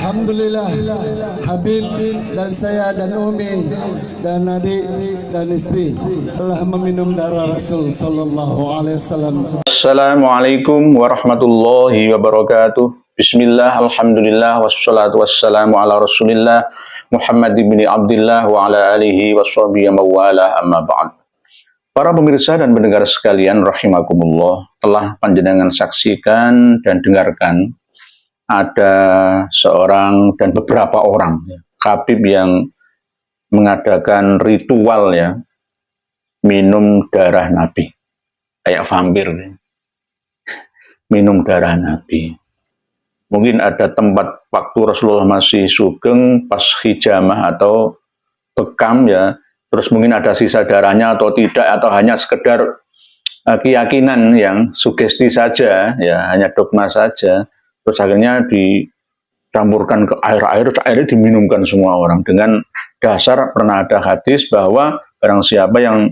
Alhamdulillah, Habib dan saya dan Umi dan adik dan istri telah meminum darah Rasul sallallahu alaihi wasallam. Assalamualaikum warahmatullahi wabarakatuh. Bismillah, alhamdulillah, wassalatu wassalamu ala rasulillah Muhammad ibn Abdullah wa ala alihi washabihi mawala amma ba'd. Para pemirsa dan pendengar sekalian rahimakumullah, telah panjenengan saksikan dan dengarkan ada seorang dan beberapa orang khabib yang mengadakan ritual ya, minum darah Nabi kayak vampir, minum darah Nabi. Mungkin ada tempat waktu Rasulullah masih sugeng pas hijamah atau bekam ya, terus mungkin ada sisa darahnya atau tidak, atau hanya sekedar keyakinan yang sugesti saja ya, hanya dogma saja. Terus akhirnya dicampurkan ke air-air, airnya diminumkan semua orang dengan dasar pernah ada hadis bahwa barang siapa yang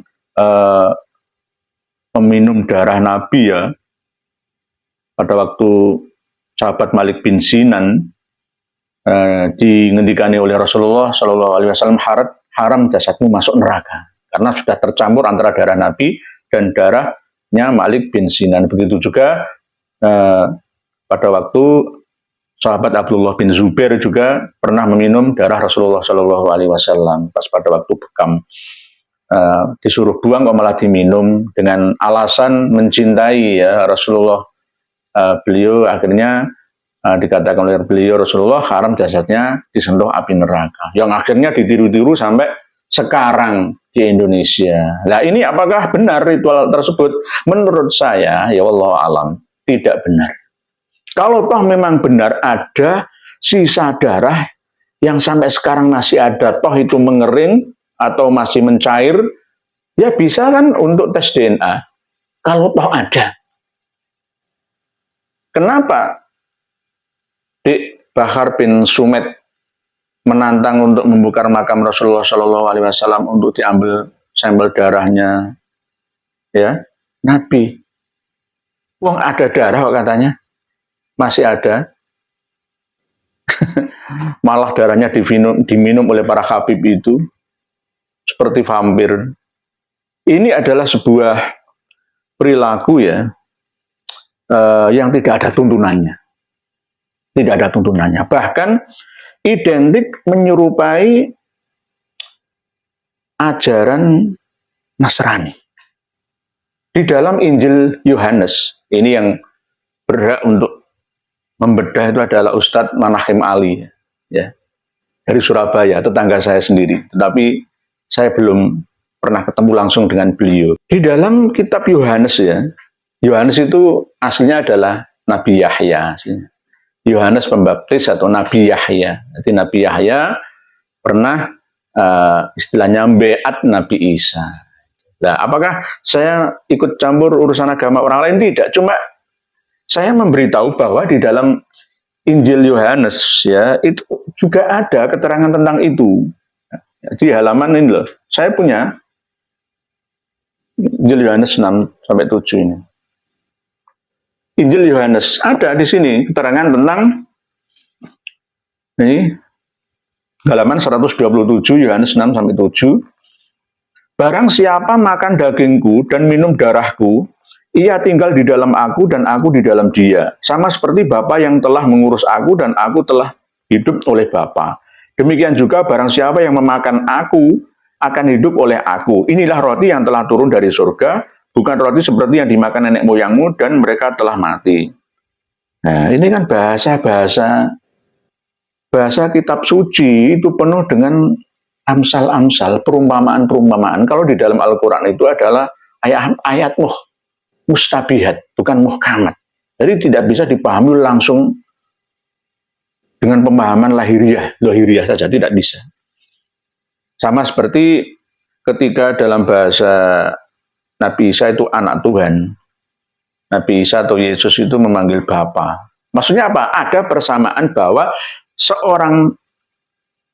meminum darah Nabi ya, pada waktu sahabat Malik bin Sinan dingendikani oleh Rasulullah Shallallahu Alaihi Wasallam, haram jasadmu masuk neraka karena sudah tercampur antara darah Nabi dan darahnya Malik bin Sinan. Begitu juga pada waktu sahabat Abdullah bin Zubair juga pernah meminum darah Rasulullah Shallallahu Alaihi Wasallam pas pada waktu bekam, disuruh buang kok malah diminum dengan alasan mencintai ya Rasulullah. Beliau akhirnya dikatakan oleh beliau Rasulullah haram jasadnya disentuh api neraka, yang akhirnya ditiru-tiru sampai sekarang di Indonesia. Nah, ini apakah benar ritual tersebut? Menurut saya ya wallahu alam tidak benar. Kalau toh memang benar ada sisa darah yang sampai sekarang masih ada, toh itu mengering atau masih mencair, ya bisa kan untuk tes DNA. Kalau toh ada. Kenapa Dik Bahar bin Sumed menantang untuk membuka makam Rasulullah Shallallahu Alaihi Wasallam untuk diambil sampel darahnya, ya Nabi? Wong ada darah kok katanya, masih ada. Malah darahnya diminum oleh para habib itu seperti vampir. Ini adalah sebuah perilaku ya, yang tidak ada tuntunannya. Tidak ada tuntunannya. Bahkan identik menyerupai ajaran Nasrani. Di dalam Injil Yohanes, ini yang berhak untuk membedah itu adalah Ustadz Manahim Ali ya, dari Surabaya, tetangga saya sendiri. Tetapi saya belum pernah ketemu langsung dengan beliau. Di dalam kitab Yohanes ya, Yohanes itu aslinya adalah Nabi Yahya. Yohanes Pembaptis atau Nabi Yahya. Jadi Nabi Yahya pernah istilahnya beat Nabi Isa. Nah, apakah saya ikut campur urusan agama orang lain? Tidak. Cuma saya memberitahu bahwa di dalam Injil Yohanes ya, itu juga ada keterangan tentang itu. Di halaman ini loh, saya punya Injil Yohanes 6-7 ini. Injil Yohanes ada di sini keterangan tentang ini halaman 127 Yohanes 6-7. Barang siapa makan dagingku dan minum darahku, ia tinggal di dalam aku dan aku di dalam dia, sama seperti Bapa yang telah mengurus aku dan aku telah hidup oleh Bapa. Demikian juga barang siapa yang memakan aku akan hidup oleh aku. Inilah roti yang telah turun dari surga, bukan roti seperti yang dimakan nenek moyangmu dan mereka telah mati. Nah, ini kan bahasa kitab suci itu penuh dengan amsal-amsal, perumpamaan-perumpamaan. Kalau di dalam Al-Quran itu adalah ayat mustabihat, bukan muhkamat. Jadi tidak bisa dipahami langsung dengan pemahaman lahiriah saja, tidak bisa. Sama seperti ketika dalam bahasa Nabi Isa itu anak Tuhan. Nabi Isa atau Yesus itu memanggil Bapa. Maksudnya apa? Ada persamaan bahwa seorang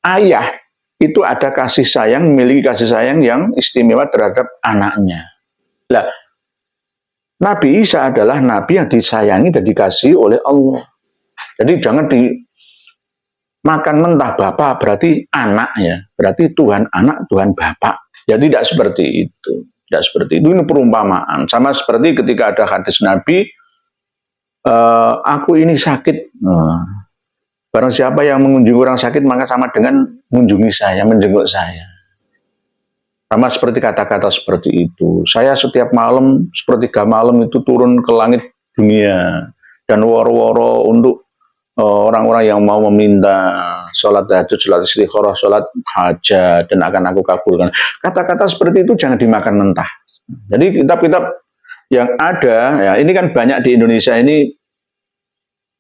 ayah itu ada kasih sayang, memiliki kasih sayang yang istimewa terhadap anaknya. Nah, Nabi Isa adalah Nabi yang disayangi dan dikasihi oleh Allah. Jadi jangan makan mentah Bapak berarti anak ya, berarti Tuhan anak, Tuhan Bapak. Ya tidak seperti itu. Tidak seperti itu, ini perumpamaan. Sama seperti ketika ada hadis Nabi, aku ini sakit. Barang siapa yang mengunjungi orang sakit, maka sama dengan mengunjungi saya, menjenguk saya. Sama seperti kata-kata seperti itu. Saya setiap malam, sepertiga malam itu turun ke langit dunia. Dan woro-woro untuk orang-orang yang mau meminta sholat tahajud, sholat istikharah, sholat hajat, dan akan aku kabulkan. Kata-kata seperti itu jangan dimakan mentah. Jadi kitab-kitab yang ada, ya ini kan banyak di Indonesia ini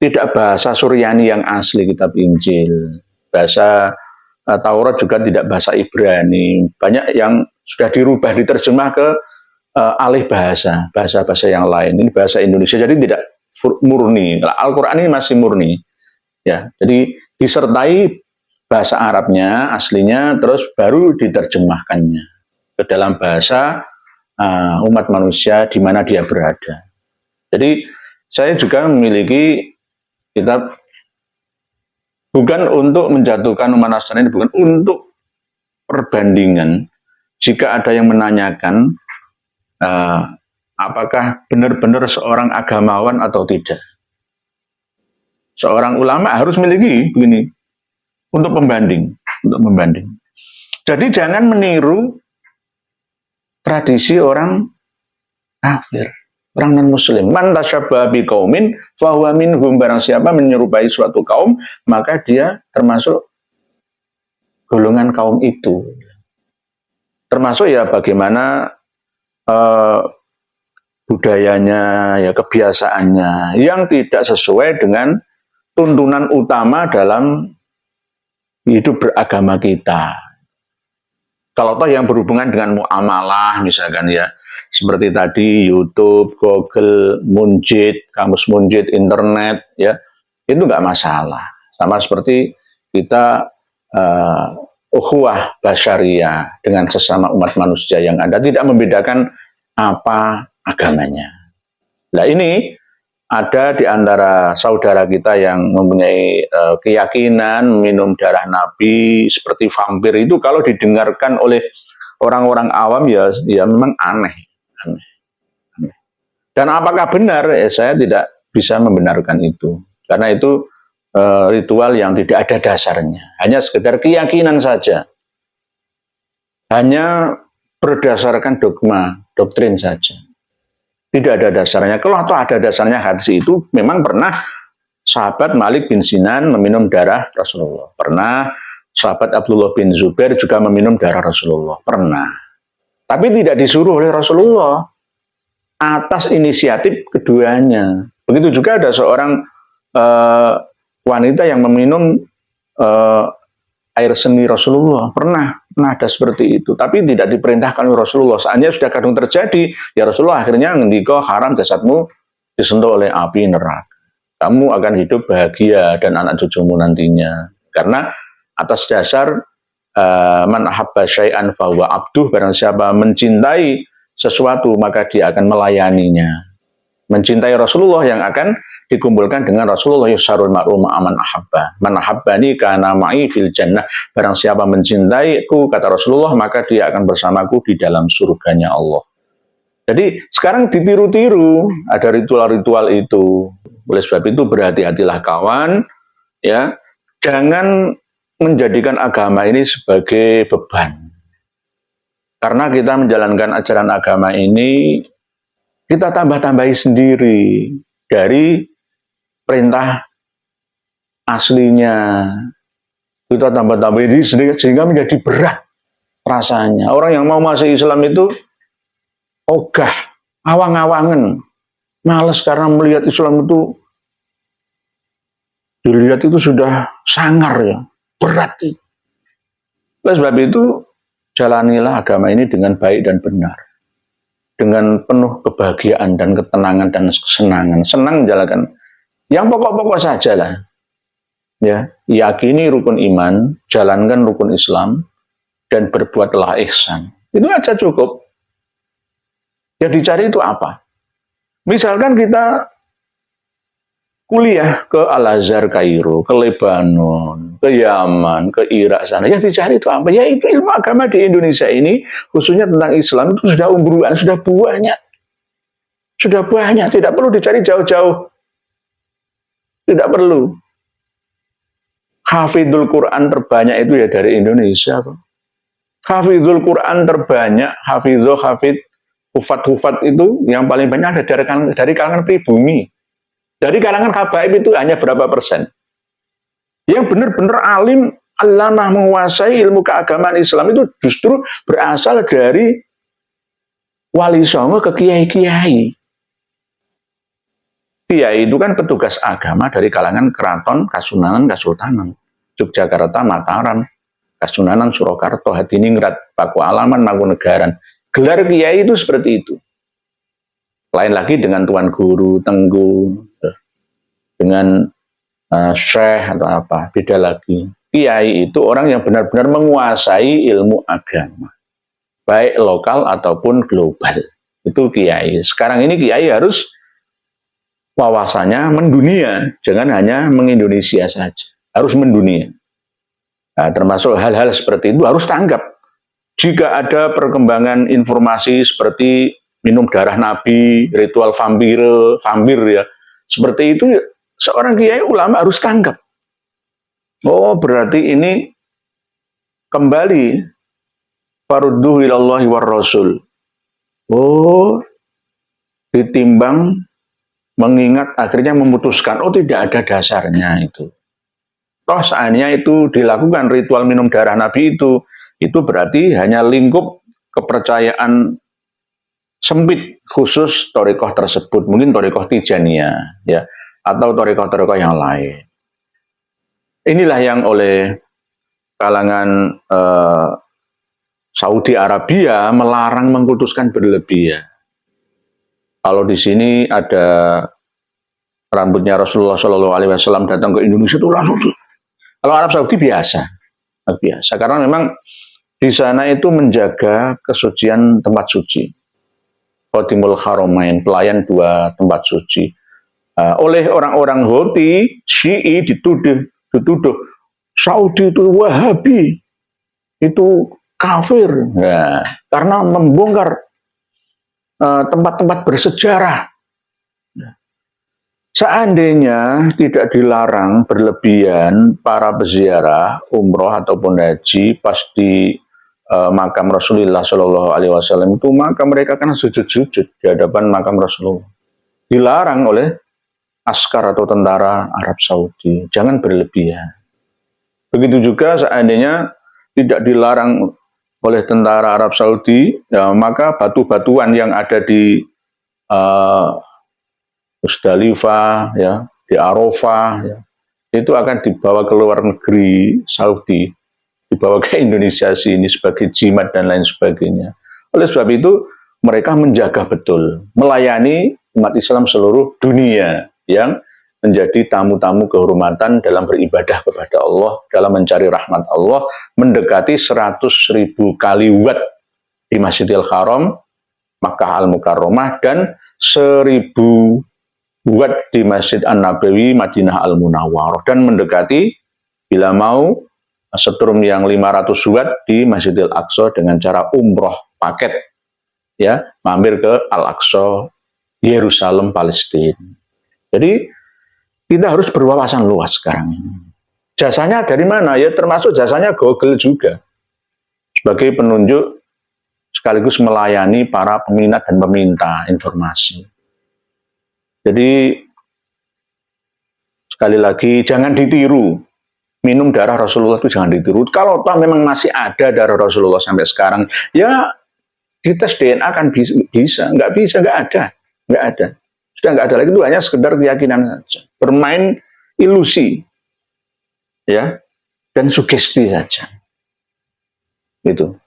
tidak bahasa Suryani yang asli kitab Injil. Bahasa Taurat juga tidak bahasa Ibrani. Banyak yang sudah dirubah, diterjemah ke alih bahasa-bahasa yang lain. Ini bahasa Indonesia, jadi tidak murni. Al-Quran ini masih murni. Ya, jadi disertai bahasa Arabnya aslinya, terus baru diterjemahkannya ke dalam bahasa umat manusia di mana dia berada. Jadi saya juga memiliki kitab bukan untuk menjatuhkan umat Nasrani, bukan untuk perbandingan. Jika ada yang menanyakan apakah benar-benar seorang agamawan atau tidak, seorang ulama harus memiliki begini untuk membanding, Jadi jangan meniru tradisi orang kafir, orang non-muslim. Man tasyabbaha biqaumin fahuwa minhum, barang siapa menyerupai suatu kaum, maka dia termasuk golongan kaum itu. Termasuk ya bagaimana budayanya, ya kebiasaannya yang tidak sesuai dengan tuntunan utama dalam hidup beragama kita. Kalau toh yang berhubungan dengan muamalah misalkan ya, seperti tadi YouTube, Google, Munjid, kamus Munjid, internet ya, itu nggak masalah. Sama seperti kita ukhuwah basyariyah dengan sesama umat manusia yang ada, tidak membedakan apa agamanya. Nah ini ada di antara saudara kita yang mempunyai keyakinan minum darah Nabi seperti vampir, itu kalau didengarkan oleh orang-orang awam ya memang aneh. Dan apakah benar? Saya tidak bisa membenarkan itu, karena itu ritual yang tidak ada dasarnya, hanya sekedar keyakinan saja, hanya berdasarkan dogma, doktrin saja. Tidak ada dasarnya. Kalau ada dasarnya hadis itu, memang pernah sahabat Malik bin Sinan meminum darah Rasulullah. Pernah sahabat Abdullah bin Zubair juga meminum darah Rasulullah. Pernah. Tapi tidak disuruh oleh Rasulullah. Atas inisiatif keduanya. Begitu juga ada seorang wanita yang meminum air seni Rasulullah. Pernah ada seperti itu, tapi tidak diperintahkan oleh Rasulullah. Saatnya sudah kadung terjadi, ya Rasulullah akhirnya ngendika, haram jasadmu disentuh oleh api neraka. Kamu akan hidup bahagia dan anak cucumu nantinya. Karena atas dasar man ahabba syai'an fahuwa abduh, barang siapa mencintai sesuatu maka dia akan melayaninya. Mencintai Rasulullah yang akan dikumpulkan dengan Rasulullah, yusharul mar'u ma'aman ahabba. Man ahabbani kana ma'i fil jannah. Barang siapa mencintaiku, kata Rasulullah, maka dia akan bersamaku di dalam surganya Allah. Jadi sekarang ditiru-tiru, ada ritual-ritual itu. Oleh sebab itu berhati-hatilah kawan, ya. Jangan menjadikan agama ini sebagai beban. Karena kita menjalankan ajaran agama ini, kita tambah-tambahi sendiri dari perintah aslinya. Kita tambah-tambahi sendiri sehingga menjadi berat rasanya. Orang yang mau masuk Islam itu ogah, awang-awangan, males karena melihat Islam itu, dilihat itu sudah sangar ya, berat. Oleh sebab itu, jalanilah agama ini dengan baik dan benar, dengan penuh kebahagiaan dan ketenangan dan kesenangan. Senang menjalankan yang pokok-pokok saja lah. Ya, yakini rukun iman, jalankan rukun Islam, dan berbuatlah ihsan. Itu aja cukup. Yang dicari itu apa? Misalkan kita kuliah ke Al-Azhar Kairo, ke Lebanon, ke Yaman, ke Irak sana. Yang dicari itu apa? Ya itu ilmu agama di Indonesia ini, khususnya tentang Islam itu sudah umbruan, sudah banyak. Sudah banyak, tidak perlu dicari jauh-jauh. Tidak perlu. Hafidul Quran terbanyak itu ya dari Indonesia. Hafidul Quran terbanyak, hafidh, hufat itu yang paling banyak ada dari kalangan pribumi. Dari kalangan habaib itu hanya berapa persen. Yang benar-benar alim, alamah menguasai ilmu keagamaan Islam itu justru berasal dari wali songo ke kiai-kiai. Kiai itu kan petugas agama dari kalangan keraton, kasunanan, kasultanan. Yogyakarta, Mataram, Kasunanan, Surakarta, Hadiningrat, Pakualaman, Mangkunegaran. Gelar kiai itu seperti itu. Lain lagi dengan tuan guru, tenggu, dengan syekh atau apa, beda lagi. Kiai itu orang yang benar-benar menguasai ilmu agama, baik lokal ataupun global. Itu kiai. Sekarang ini kiai harus wawasannya mendunia, jangan hanya mengindonesia saja, harus mendunia. Nah, termasuk hal-hal seperti itu harus tanggap. Jika ada perkembangan informasi seperti minum darah Nabi, ritual vampir ya, seperti itu seorang kiai ulama harus tanggap. Oh, berarti ini kembali farudduhu ilallahi war rasul. Oh, ditimbang mengingat akhirnya memutuskan, oh tidak ada dasarnya itu. Toh seandainya itu dilakukan ritual minum darah Nabi itu berarti hanya lingkup kepercayaan sempit khusus thariqah tersebut, mungkin thariqah Tijaniyah ya, atau thariqah-thariqah yang lain. Inilah yang oleh kalangan Saudi Arabia melarang mengkultuskan berlebihan. Kalau di sini ada rambutnya Rasulullah SAW datang ke Indonesia itu langsung. Kalau Arab Saudi biasa, karena memang di sana itu menjaga kesucian tempat suci. Khotimul Haramain, pelayan dua tempat suci. Oleh orang-orang Houthi, Syi'i dituduh Saudi itu Wahabi, itu kafir, ya, karena membongkar tempat-tempat bersejarah. Seandainya tidak dilarang berlebihan para peziarah umroh ataupun haji pas di makam Rasulullah Shallallahu Alaihi Wasallam itu, maka mereka kan sujud-sujud di hadapan makam Rasulullah. Dilarang oleh askar atau tentara Arab Saudi, jangan berlebihan. Begitu juga seandainya tidak dilarang oleh tentara Arab Saudi, ya, maka batu-batuan yang ada di Musdalifah, ya, di Arafah, ya, itu akan dibawa ke luar negeri Saudi, dibawa ke Indonesia sini sebagai jimat dan lain sebagainya. Oleh sebab itu mereka menjaga betul, melayani umat Islam seluruh dunia yang menjadi tamu-tamu kehormatan dalam beribadah kepada Allah, dalam mencari rahmat Allah, mendekati 100.000 kali watt di Masjidil Haram, Makkah Al-Mukarramah, dan 1.000 watt di Masjid An-Nabawi, Madinah Al-Munawwarah, dan mendekati bila mau setrum yang 500 watt di Masjidil Aqsa dengan cara umroh paket, ya, mampir ke Al-Aqsa, Yerusalem, Palestina. Jadi kita harus berwawasan luas sekarang ini. Jasanya dari mana? Ya termasuk jasanya Google juga. Sebagai penunjuk sekaligus melayani para peminat dan peminta informasi. Jadi sekali lagi jangan ditiru. Minum darah Rasulullah itu jangan ditiru. Kalau toh memang masih ada darah Rasulullah sampai sekarang, ya dites DNA kan bisa. Nggak ada. Sudah nggak ada lagi, itu hanya sekedar keyakinan saja. Bermain ilusi, ya, dan sugesti saja. Itu.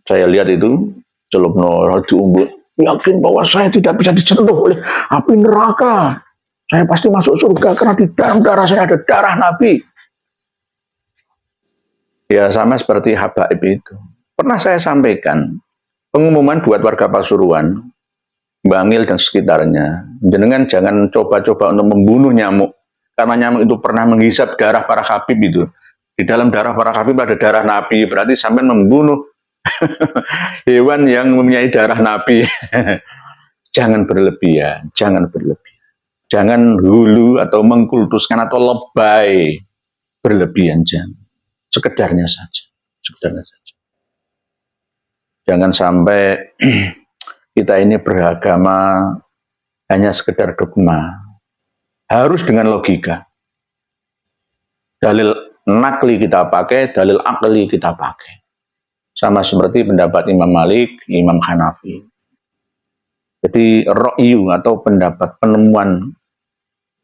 Saya lihat itu, celupno diumbut, yakin bahwa saya tidak bisa disentuh oleh api neraka. Saya pasti masuk surga karena di dalam darah saya ada darah Nabi. Ya sama seperti habaib itu. Pernah saya sampaikan pengumuman buat warga Pasuruan. Bangil dan sekitarnya. Jenengan jangan coba-coba untuk membunuh nyamuk, karena nyamuk itu pernah menghisap darah para habib itu. Di dalam darah para habib ada darah Nabi, berarti sampai membunuh hewan yang mempunyai darah Nabi. Jangan berlebihan, jangan berlebihan. Jangan hulu atau mengkultuskan atau lebay berlebihan, jangan. Sekedarnya saja, sekedarnya saja. Jangan sampai kita ini beragama hanya sekedar dogma. Harus dengan logika. Dalil nakli kita pakai, dalil akli kita pakai. Sama seperti pendapat Imam Malik, Imam Hanafi. Jadi ra'yu atau pendapat, penemuan,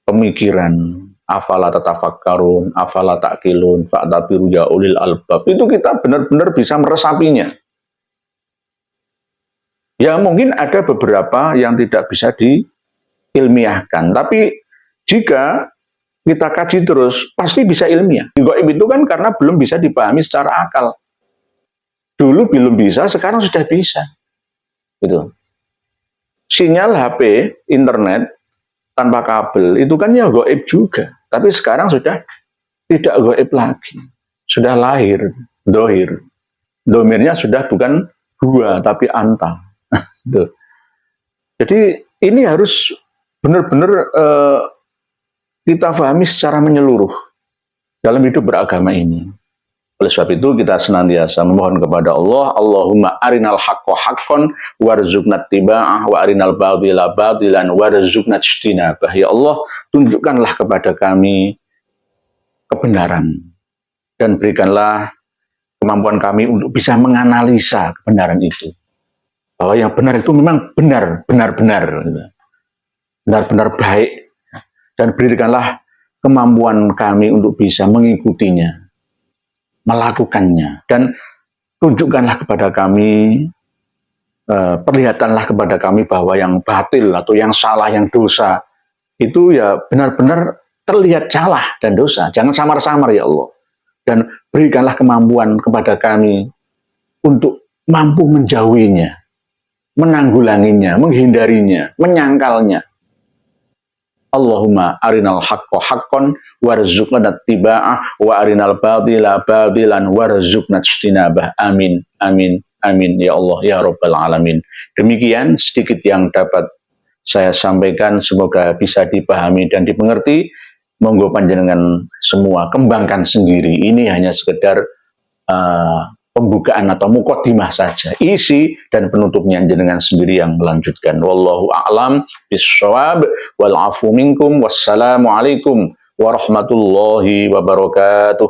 pemikiran, afala tatafakkarun, afala ta'qilun, fa'tabiru ya ulil albab. Itu kita benar-benar bisa meresapinya. Ya mungkin ada beberapa yang tidak bisa diilmiahkan, tapi jika kita kaji terus, pasti bisa ilmiah. Gaib itu kan karena belum bisa dipahami secara akal. Dulu belum bisa, sekarang sudah bisa. Gitu. Sinyal HP, internet, tanpa kabel, itu kan ya gaib juga. Tapi sekarang sudah tidak gaib lagi. Sudah lahir, dohir. Domirnya sudah bukan dua, tapi anta. Tuh. Jadi ini harus benar-benar kita pahami secara menyeluruh dalam hidup beragama ini. Oleh sebab itu kita senantiasa memohon kepada Allah, Allahumma arinal haqqo haqqon warzuqna tiba'ah wa arinal batila batilan warzuqna ijtinabah. Ya Allah, tunjukkanlah kepada kami kebenaran dan berikanlah kemampuan kami untuk bisa menganalisa kebenaran itu. Bahwa yang benar itu memang benar-benar baik, dan berikanlah kemampuan kami untuk bisa mengikutinya, melakukannya, dan tunjukkanlah kepada kami, perlihatanlah kepada kami bahwa yang batil atau yang salah, yang dosa itu ya benar-benar terlihat salah dan dosa, jangan samar-samar ya Allah, dan berikanlah kemampuan kepada kami untuk mampu menjauhinya, menanggulanginya, menghindarinya, menyangkalnya. Allahumma arinal haqqo haqqon warzuqna tiba'ah wa arinal batila batilan warzuqna ijtinabah. Amin, amin, amin ya Allah ya Rabbal alamin. Demikian sedikit yang dapat saya sampaikan, semoga bisa dipahami dan dimengerti. Monggo panjenengan semua kembangkan sendiri. Ini hanya sekedar pembukaan atau muqaddimah saja. Isi dan penutupnya jenengan sendiri yang melanjutkan. Wallahu a'lam bishawab wal afu minkum. Wassalamualaikum warahmatullahi wabarakatuh.